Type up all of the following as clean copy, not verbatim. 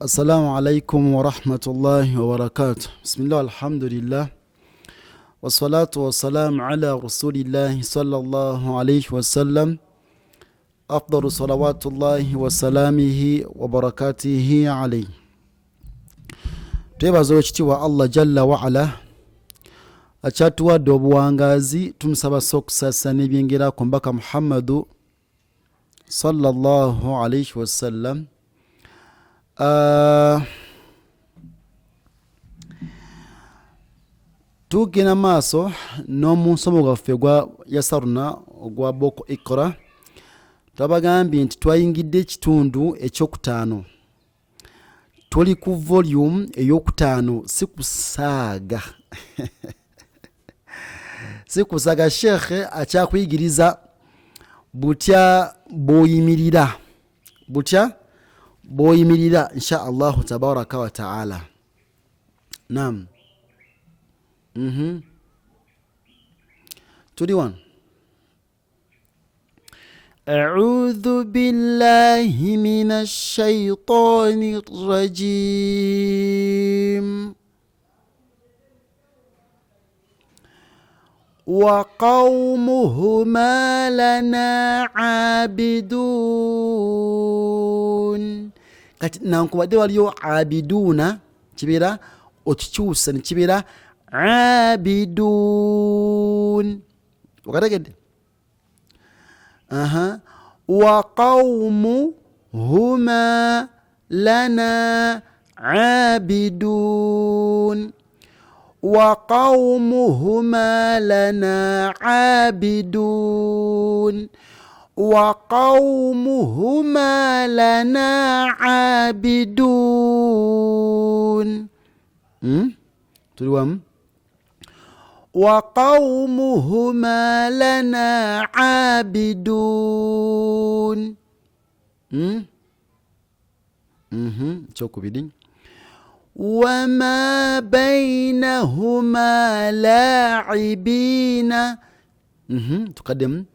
Assalāmu alaykum wa rahmatullāhi wa barakātuh. Bismillah, alhamdulillah. Wassalatu wassalamu ala rasulillahi sallallahu alayhi wa sallam. Afdalu salawatullahi wa salamihi wa barakatihi alayhi. Twebaza ekitiibwa Allah jalla wa ala akyatuwadde obuwangazi, tumusaba sokusasa n'ebyengera ku mbaka Muhammadu sallallahu alayhi wa sallam. Tugenda maaso n'omusomo gwaffe gwa yasaruna ogwa Buku Iqra. Twabagambye nti twayingidde ekitundu ekyokutaano. Tuli ku volume eyokutaano, si kusaaga. Si kusaaga, shekhe akyakuyigiriza butya bw'oyimirira. Butya bw'oyimirira insha Allahu tabaraka wa ta'ala. Naam. Tuli one. أعوذ بالله من الشيطان الرجيم. وقومهما لنا عابدون. Kati nankubadde waliyo abiduna kibeera okikyusa nekibeera abidun. Okategedde? Wa qawmuhuma lana abidun. Wa qawmuhuma lana abidun. Wa qawmuhuma lana abidun. Tuliwamu. Wa qawmuhuma lana abidun. Chokubidi. Wa ma baynahuma la'ibina. Tukadem.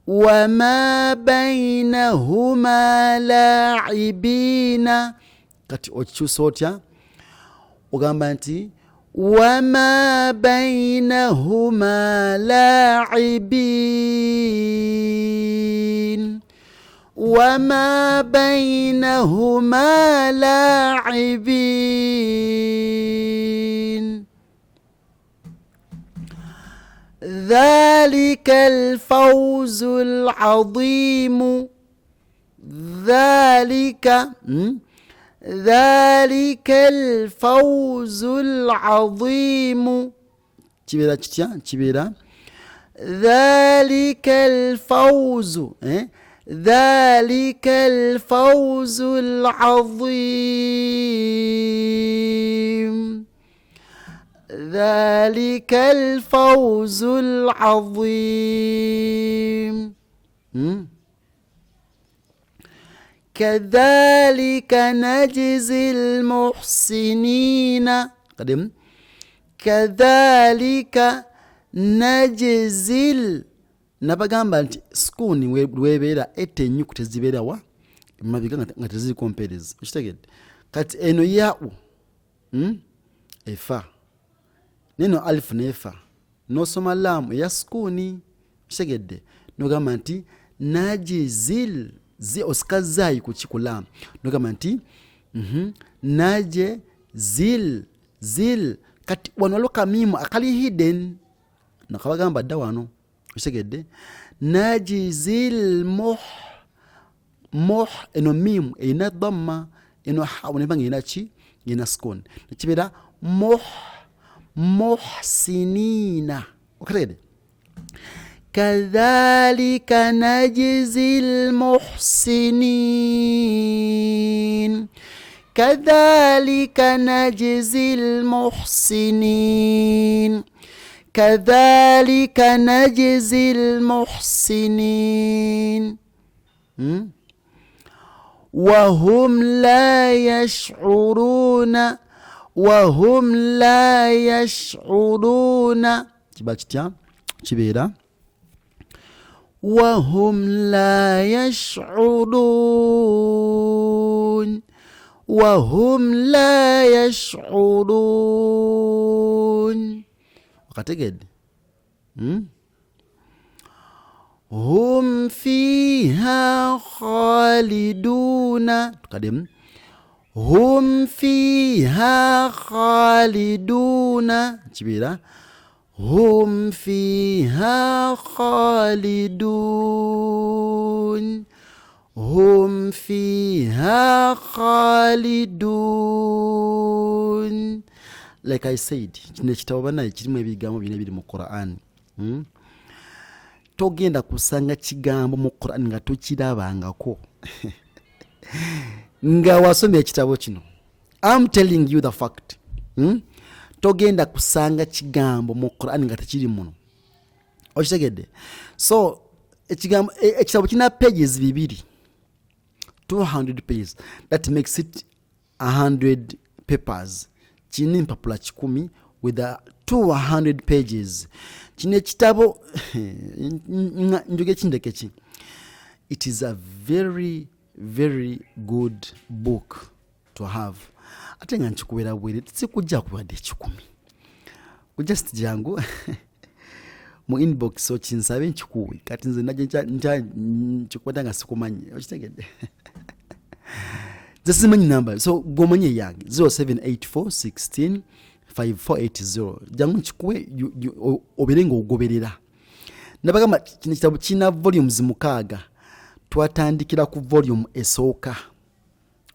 Wa ma baynahuma la'ibina. Kati okyusa otya ogamba nti وما بينهما لاعبين. وما بينهما لاعبين. ذلك الفوز العظيم. ذلك الفوز العظيم. كبيرة كتيا كبيرة. ذلك الفوز ذلك الفوز العظيم. ذلك الفوز العظيم. كذلك نجزي المحسنين. قدم. كذلك نجزي. Nabagamba nti skuni webeera ete ennyukuta zibeera wa mabiga nga teziri kompereza. Okitegedde? Kati eno ya'u efa, neno alifu nefa, n'osoma laamu eya skuni. Okitegedde? Nogamba nti najizil osikazayi ku kikulamu. Nogamba nti naje zil. Kati wano waliwo kamimu akali hidden nakabagamba dda wano. Okitegedde? Najizil muh eno mimu erina dhamma, eno hawu nebanga erina ki? Erina skun. Nekibeera muhsinina. Okategedde? كذلك نجزي المحسنين. كذلك نجزي المحسنين. كذلك نجزي المحسنين. وهم لا يشعرون. وهم لا يشعرون. كبيرة. وهم لا يشعرون. وهم لا يشعرون. وقتقد هم فيها خالدون. تقدم هم فيها خالدون. جبيرة هم فيها خالدون. هم فيها خالدون. Like I said, kino kitabo banaye kirimu ebigambo byonna biri mu Qur'an. Togenda kusanga kigambo mu Qur'an nga tokirabangako nga wasomye ekitabo kino. I'm telling you the fact. Togenda kusanga kigambo mu Qur'an nga tekiri muno. Okitegedde? So ekitabo kina pages bibiri, 200 pages. That makes it 100 papers. Kini mpapula 10 with 200 pages. Kino ekitabo njoge kindekeki. It is a very very good book to have. Ate nga nkikubera bwere sikujja kubadde 10. Just jangu mu inbox okinsabe nkikuwe kati nze najja nkikwata nga sikumanyi. Okitegedde? This is my number. So gomanyi yange 0784165480. Jangu nkikuwe oberenga ogoberera. Nabagamba kino kitabo kina volumes 6. Twatandikira ku volume esooka.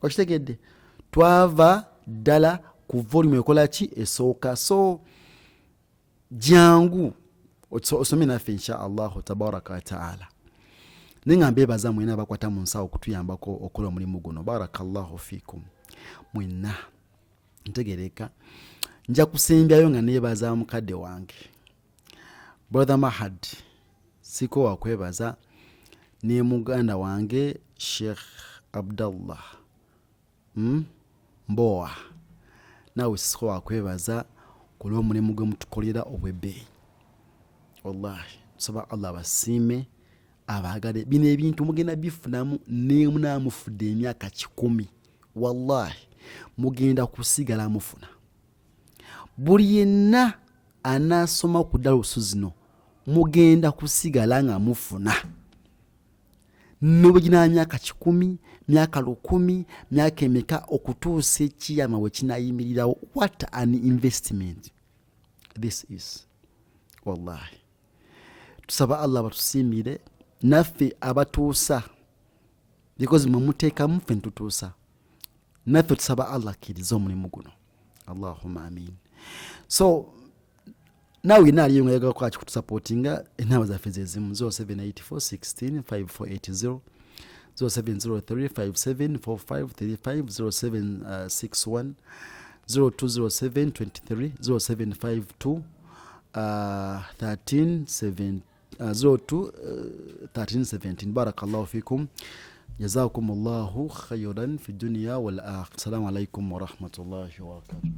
Okitegedde? Twava ddala ku volume ekola ki esooka. So jangu osome naffe insha Allah tabaraka taala. Ninga mbebaza mwena bakwata mu nsawo kutuyambako okola omulimu guno. Barakallahu fikum. Mwena ntegereka nja kusembyayo nga nebaza mukadde wange Brother Mahad siko wakwebaza ne muganda wange Sheikh Abdallah Mboa nawe siko wakwebaza kulo mulimu gwe mutukolera obwebe. Wallahi saba Allah basime abagade bino ebintu mugenda bifunamu ne munamufudde emyaka 10. Wallahi mugenda kusigala mufuna. Buli yenna anasoma ku darusu zino mugenda kusigala nga mufuna. Nubugina myaka 10, myaka 10, myaka emeka okutuusa ekiyama we kinayimirirawo. What an investment this is. Wallahi tusaba Allah batusimire naffe abatuusa, because mumuteeka mufe ntutuusa. Naffe tusaba Allah kiriza omulimu guno. Allahumma amin. So nawe nali yonga kwa kutusupportinga enawe zaffe zezimu 0784165480 0703574535 0761020723 0752 1317 barakallahu fikum. جزاكم الله خيرا في الدنيا والآخرة. السلام عليكم ورحمة الله وبركاته.